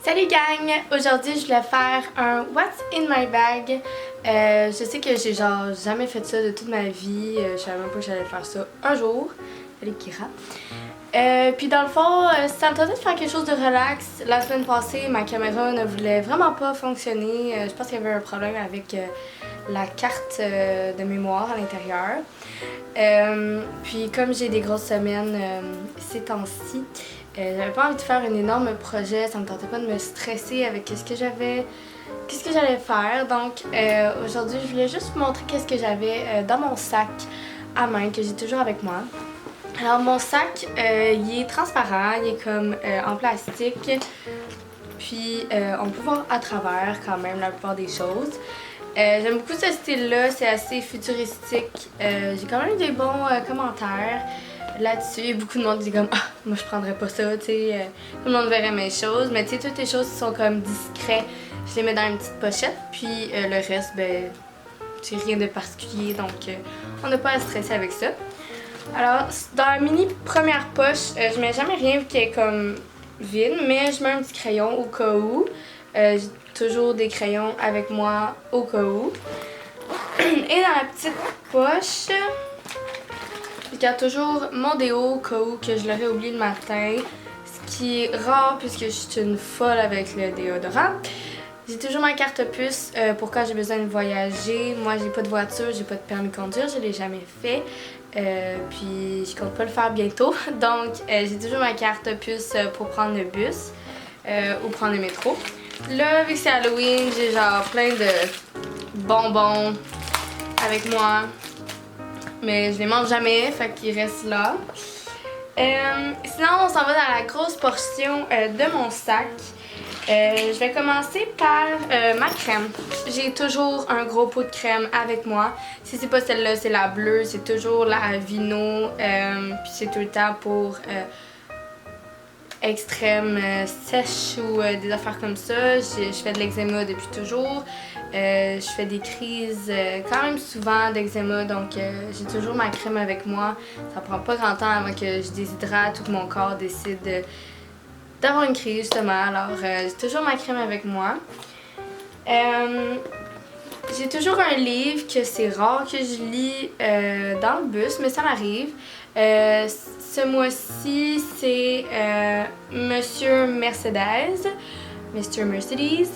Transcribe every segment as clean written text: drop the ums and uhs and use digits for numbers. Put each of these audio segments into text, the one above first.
Salut gang! Aujourd'hui je voulais faire un What's in my bag. Je sais que j'ai genre jamais fait ça de toute ma vie. Je savais même pas que j'allais faire ça un jour. Salut Kira. Puis dans le fond, ça me tentait de faire quelque chose de relax. La semaine passée, ma caméra ne voulait vraiment pas fonctionner. Je pense qu'il y avait un problème avec la carte de mémoire à l'intérieur. Puis comme j'ai des grosses semaines ces temps-ci, j'avais pas envie de faire un énorme projet, ça me tentait pas de me stresser avec qu'est-ce que j'allais faire. Donc aujourd'hui, je voulais juste vous montrer qu'est-ce que j'avais dans mon sac à main que j'ai toujours avec moi. Alors mon sac, il est transparent, il est comme en plastique, puis on peut voir à travers quand même la plupart des choses. J'aime beaucoup ce style-là, c'est assez futuristique. J'ai quand même eu des bons commentaires là-dessus. Beaucoup de monde dit comme « Ah, moi je prendrais pas ça, tu sais, tout le monde verrait mes choses. » Mais tu sais, toutes les choses qui sont comme discrets, je les mets dans une petite pochette. Puis le reste, ben, c'est rien de particulier, donc on n'a pas à stresser avec ça. Alors, dans la mini première poche, je mets jamais rien qui est comme vide, mais je mets un petit crayon au cas où. J'ai toujours des crayons avec moi au cas où. Et dans la petite poche, je garde toujours mon déo au cas où que je l'aurais oublié le matin. Ce qui est rare puisque je suis une folle avec le déodorant. J'ai toujours ma carte puce pour quand j'ai besoin de voyager. Moi, j'ai pas de voiture, j'ai pas de permis de conduire, je l'ai jamais fait. Puis je compte pas le faire bientôt. Donc, j'ai toujours ma carte puce pour prendre le bus ou prendre le métro. Là, vu que c'est Halloween, j'ai genre plein de bonbons avec moi. Mais je les mange jamais, fait qu'ils restent là. Sinon, on s'en va dans la grosse portion de mon sac. Je vais commencer par ma crème. J'ai toujours un gros pot de crème avec moi. Si c'est pas celle-là, c'est la bleue. C'est toujours la Aveeno. Puis c'est tout le temps pour extrême sèche ou des affaires comme ça. Je fais de l'eczéma depuis toujours. Je fais des crises quand même souvent d'eczéma, donc j'ai toujours ma crème avec moi. Ça prend pas grand temps avant que je déshydrate ou que mon corps décide d'avoir une crise justement. Alors j'ai toujours ma crème avec moi. J'ai toujours un livre que c'est rare que je lis dans le bus, mais ça m'arrive. Ce mois-ci, c'est Monsieur Mercedes. Mr. Mercedes.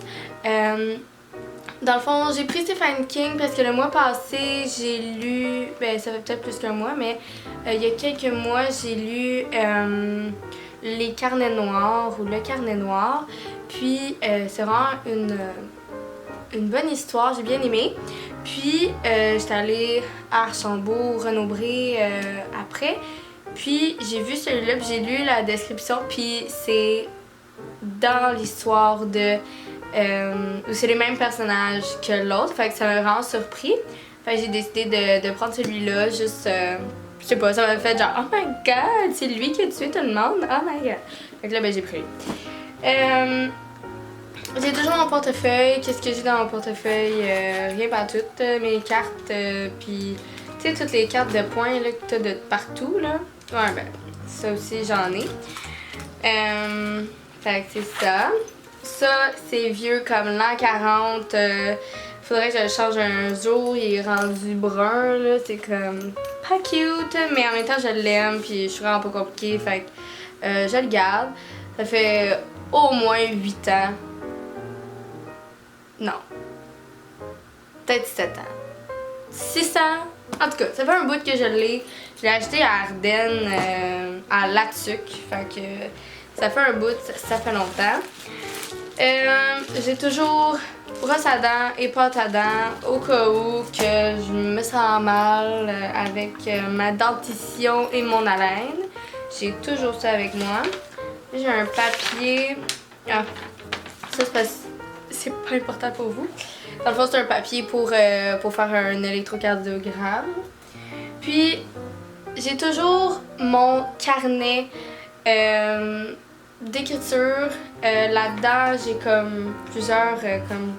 Dans le fond, j'ai pris Stephen King parce que le mois passé, j'ai lu, ben ça fait peut-être plus qu'un mois, mais il y a quelques mois, j'ai lu Les Carnets Noirs ou Le Carnet Noir. Puis c'est vraiment une bonne histoire, j'ai bien aimé. Puis j'étais allée à Archambault, Renaud-Bré après. Puis j'ai vu celui-là, puis j'ai lu la description, puis c'est dans l'histoire de... où c'est les mêmes personnages que l'autre, fait que ça m'a vraiment surpris. Fait que j'ai décidé de prendre celui-là, juste... je sais pas, ça m'a fait genre « Oh my god, c'est lui qui a tué tout le monde! Oh my god! » Fait que là, ben j'ai pris. J'ai toujours mon portefeuille. Qu'est-ce que j'ai dans mon portefeuille? Rien pas tout. Mes cartes, puis tu sais, toutes les cartes de points là, que t'as de partout, là. Ouais, ben, ça aussi, j'en ai. Fait que c'est ça. Ça, c'est vieux comme l'an 40. Faudrait que je le change un jour. Il est rendu brun, là. C'est comme pas cute, mais en même temps, je l'aime, puis je suis vraiment pas compliquée. Fait que je le garde. Ça fait au moins 8 ans. Non. Peut-être 7 ans. 6 ans. En tout cas, ça fait un bout que je l'ai. Je l'ai acheté à Ardennes, à Latuc. Fait que ça fait un bout, ça fait longtemps. J'ai toujours brosse à dents et pâte à dents au cas où que je me sens mal avec ma dentition et mon haleine. J'ai toujours ça avec moi. J'ai un papier. Ah, ça c'est parce c'est pas important pour vous. Dans le fond, c'est un papier pour faire un électrocardiogramme. Puis, j'ai toujours mon carnet d'écriture. Là-dedans, j'ai comme plusieurs comme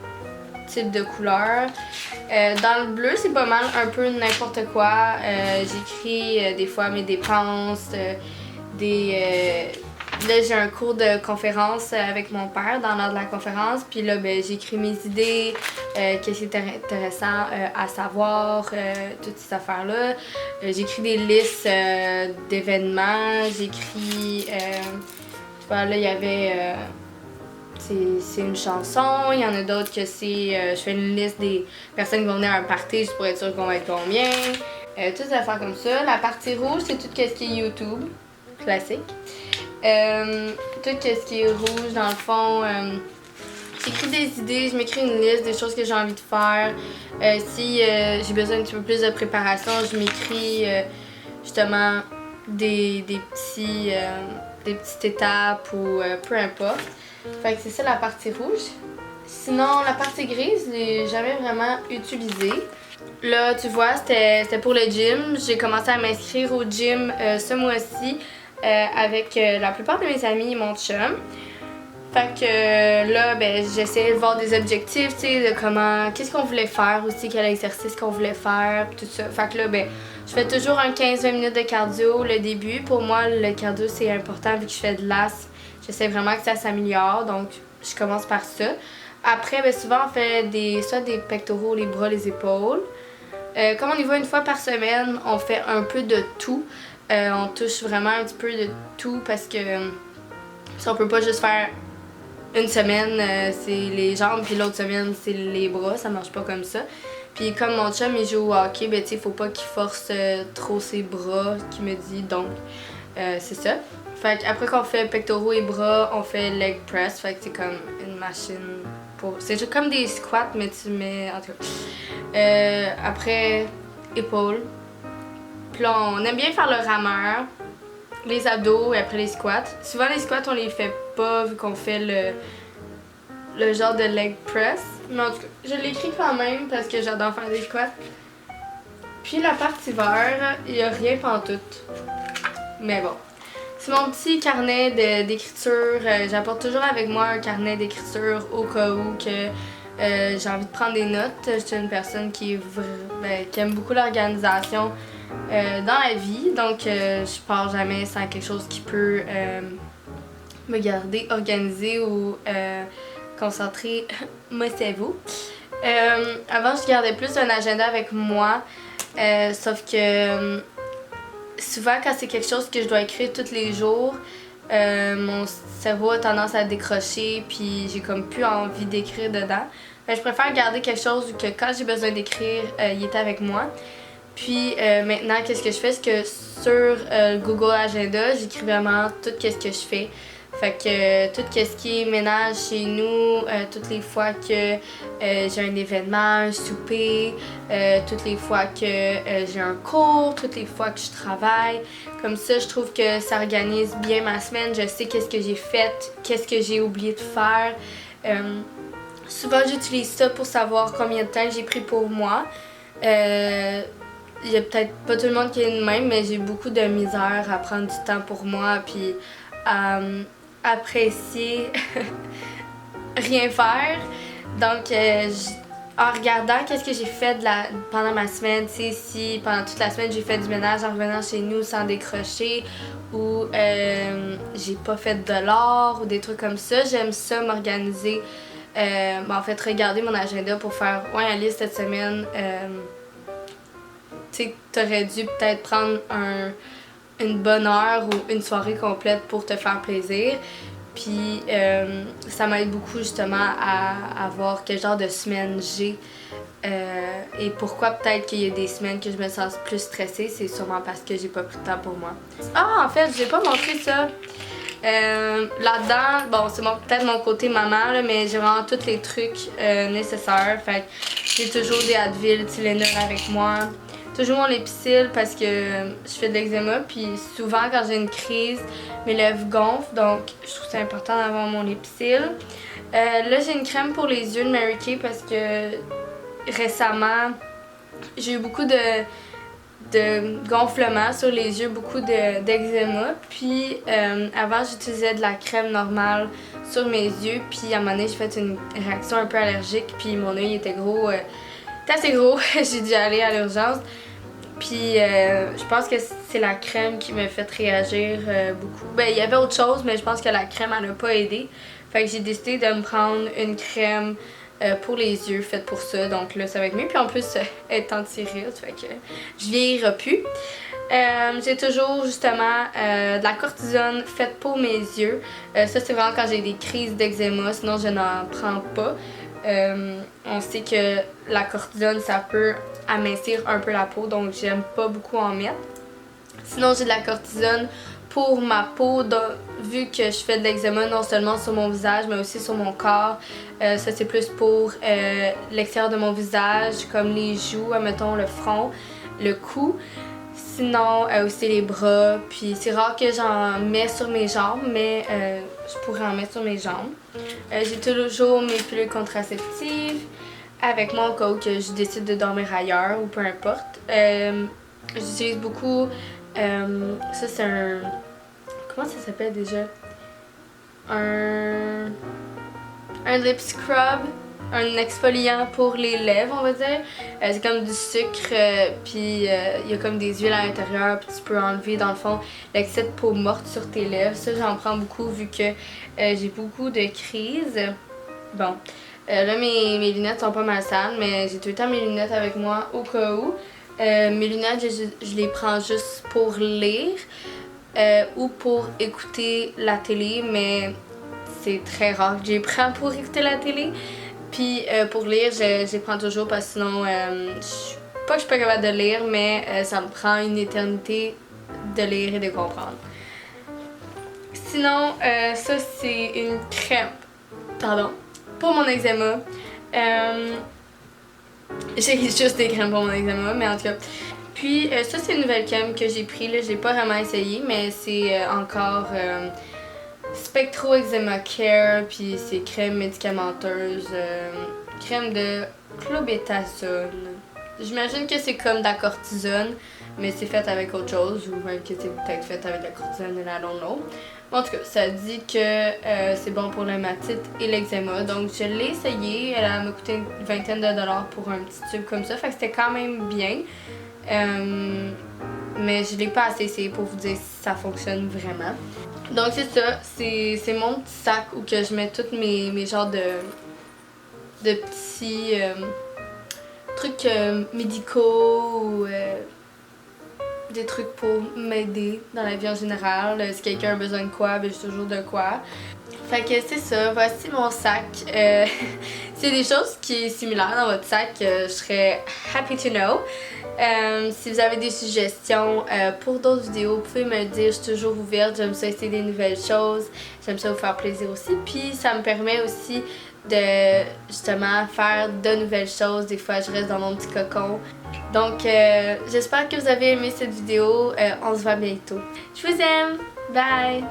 types de couleurs. Dans le bleu, c'est pas mal un peu n'importe quoi. J'écris des fois mes dépenses, des là, j'ai un cours de conférence avec mon père dans l'heure de la conférence. Puis là, ben, j'écris mes idées, qu'est-ce qui est intéressant à savoir, toutes ces affaires-là. J'écris des listes d'événements. J'écris... là, il y avait... c'est une chanson. Il y en a d'autres que c'est... je fais une liste des personnes qui vont venir à un party juste pour être sûr qu'on va être combien. Toutes ces affaires comme ça. La partie rouge, c'est tout ce qui est YouTube. Classique. Tout ce qui est rouge, dans le fond, j'écris des idées, je m'écris une liste des choses que j'ai envie de faire. Si j'ai besoin d'un petit peu plus de préparation, je m'écris justement des petites étapes ou peu importe. Fait que c'est ça la partie rouge. Sinon, la partie grise, je l'ai jamais vraiment utilisée. Là, tu vois, c'était pour le gym. J'ai commencé à m'inscrire au gym ce mois-ci. Avec la plupart de mes amis et mon chum. Fait que là, ben, j'essayais de voir des objectifs, tu sais, de comment, qu'est-ce qu'on voulait faire aussi, quel exercice qu'on voulait faire, tout ça. Fait que là, ben, je fais toujours un 15-20 minutes de cardio le début. Pour moi, le cardio, c'est important vu que je fais de l'AS. J'essaie vraiment que ça s'améliore, donc je commence par ça. Après, ben, souvent, on fait soit des pectoraux, les bras, les épaules. Comme on y va une fois par semaine, on fait un peu de tout. On touche vraiment un petit peu de tout parce que si on peut pas juste faire une semaine, c'est les jambes, puis l'autre semaine, c'est les bras, ça marche pas comme ça. Puis comme mon chum, il joue au hockey, ben tu sais, faut pas qu'il force trop ses bras, qu'il me dit, donc c'est ça. Fait qu'après qu'on fait pectoraux et bras, on fait leg press, fait que c'est comme une machine pour... C'est juste comme des squats, mais tu mets... En tout cas. Après, épaules. Puis là, on aime bien faire le rameur, les abdos et après les squats. Souvent, les squats, on les fait pas vu qu'on fait le genre de leg press. Mais en tout cas, je l'écris quand même parce que j'adore faire des squats. Puis la partie vert, il y a rien pantoute. Mais bon. C'est mon petit carnet d'écriture. J'apporte toujours avec moi un carnet d'écriture au cas où que j'ai envie de prendre des notes. Je suis une personne qui aime beaucoup l'organisation. Dans la vie, donc je pars jamais sans quelque chose qui peut me garder organisée ou concentrer mon cerveau. Avant, je gardais plus un agenda avec moi, sauf que souvent, quand c'est quelque chose que je dois écrire tous les jours, mon cerveau a tendance à décrocher, puis j'ai comme plus envie d'écrire dedans. Je préfère garder quelque chose que quand j'ai besoin d'écrire, il est avec moi. Puis maintenant, qu'est-ce que je fais? C'est que sur Google Agenda, j'écris vraiment tout ce que je fais. Fait que tout ce qui est ménage chez nous, toutes les fois que j'ai un événement, un souper, toutes les fois que j'ai un cours, toutes les fois que je travaille. Comme ça, je trouve que ça organise bien ma semaine. Je sais qu'est-ce que j'ai fait, qu'est-ce que j'ai oublié de faire. Souvent, j'utilise ça pour savoir combien de temps j'ai pris pour moi. Il y a peut-être pas tout le monde qui est le même, mais j'ai beaucoup de misère à prendre du temps pour moi puis à apprécier rien faire. Donc, en regardant qu'est-ce que j'ai fait pendant ma semaine, tu sais, si pendant toute la semaine j'ai fait du ménage en revenant chez nous sans décrocher ou j'ai pas fait de l'or ou des trucs comme ça, j'aime ça m'organiser. En fait, regarder mon agenda pour faire la liste cette semaine. Tu sais, t'aurais dû peut-être prendre une bonne heure ou une soirée complète pour te faire plaisir. Puis ça m'aide beaucoup justement à voir quel genre de semaine j'ai. Et pourquoi peut-être qu'il y a des semaines que je me sens plus stressée, c'est sûrement parce que j'ai pas pris de temps pour moi. Ah, en fait, j'ai pas montré ça. Là-dedans, bon, c'est peut-être mon côté maman, là, mais j'ai vraiment tous les trucs nécessaires. Fait que j'ai toujours des Advil, Tylenol avec moi. Toujours mon Épicil parce que je fais de l'eczéma, puis souvent quand j'ai une crise, mes lèvres gonflent, donc je trouve que c'est important d'avoir mon Épicil. Là, j'ai une crème pour les yeux de Mary Kay parce que récemment, j'ai eu beaucoup de gonflement sur les yeux, beaucoup d'eczéma. Puis avant, j'utilisais de la crème normale sur mes yeux, puis à un moment donné, j'ai fait une réaction un peu allergique, puis mon œil était gros. C'était assez gros, j'ai dû aller à l'urgence. Puis je pense que c'est la crème qui m'a fait réagir beaucoup. Ben il y avait autre chose, mais je pense que la crème elle a pas aidé. Fait que j'ai décidé de me prendre une crème pour les yeux faite pour ça. Donc là ça va être mieux. Puis en plus elle est anti-rides, fait que je vieillirai plus. J'ai toujours justement de la cortisone faite pour mes yeux. Ça c'est vraiment quand j'ai des crises d'eczéma, sinon je n'en prends pas. On sait que la cortisone ça peut amincir un peu la peau, donc j'aime pas beaucoup en mettre. Sinon j'ai de la cortisone pour ma peau, vu que je fais de l'eczéma non seulement sur mon visage mais aussi sur mon corps. Ça c'est plus pour l'extérieur de mon visage, comme les joues, admettons le front, le cou. Sinon aussi les bras, puis c'est rare que j'en mets sur mes jambes, mais je pourrais en mettre sur mes jambes. J'ai toujours mes pilules contraceptives avec moi au cas où que je décide de dormir ailleurs ou peu importe. J'utilise beaucoup, ça c'est un, comment ça s'appelle déjà? Un lip scrub, un exfoliant pour les lèvres on va dire. C'est comme du sucre, puis il y a comme des huiles à l'intérieur, puis tu peux enlever dans le fond l'excès de peau morte sur tes lèvres. Ça j'en prends beaucoup vu que j'ai beaucoup de crises. Bon, là mes lunettes sont pas mal sales, mais j'ai tout le temps mes lunettes avec moi au cas où. Mes lunettes je les prends juste pour lire ou pour écouter la télé, mais c'est très rare que je les prends pour écouter la télé. Puis pour lire, je les prends toujours parce que sinon, pas que je suis pas capable de lire, mais ça me prend une éternité de lire et de comprendre. Sinon, ça c'est une crème, pardon, pour mon eczéma. J'ai juste des crèmes pour mon eczéma, mais en tout cas. Puis ça c'est une nouvelle crème que j'ai pris, là, je l'ai pas vraiment essayé, mais c'est encore Spectro Eczema Care, puis c'est crème médicamenteuse, crème de clobétasol. J'imagine que c'est comme de la cortisone, mais c'est fait avec autre chose, ou même que c'est peut-être fait avec de la cortisone et la don't. En tout cas, ça dit que c'est bon pour l'hématite et l'eczéma, donc je l'ai essayé. Elle m'a coûté une vingtaine de dollars pour un petit tube comme ça, fait que c'était quand même bien. Mais je l'ai pas assez essayé pour vous dire si ça fonctionne vraiment. Donc c'est ça, c'est mon petit sac où que je mets tous mes genres de petits trucs médicaux ou des trucs pour m'aider dans la vie en général. Si quelqu'un a besoin de quoi, ben j'ai toujours de quoi. Fait que c'est ça, voici mon sac. S'il y a des choses qui sont similaires dans votre sac, je serais happy to know. Si vous avez des suggestions pour d'autres vidéos, vous pouvez me le dire, je suis toujours ouverte, j'aime ça essayer des nouvelles choses, j'aime ça vous faire plaisir aussi, puis ça me permet aussi de justement faire de nouvelles choses, des fois je reste dans mon petit cocon. Donc j'espère que vous avez aimé cette vidéo, on se voit bientôt. Je vous aime, bye!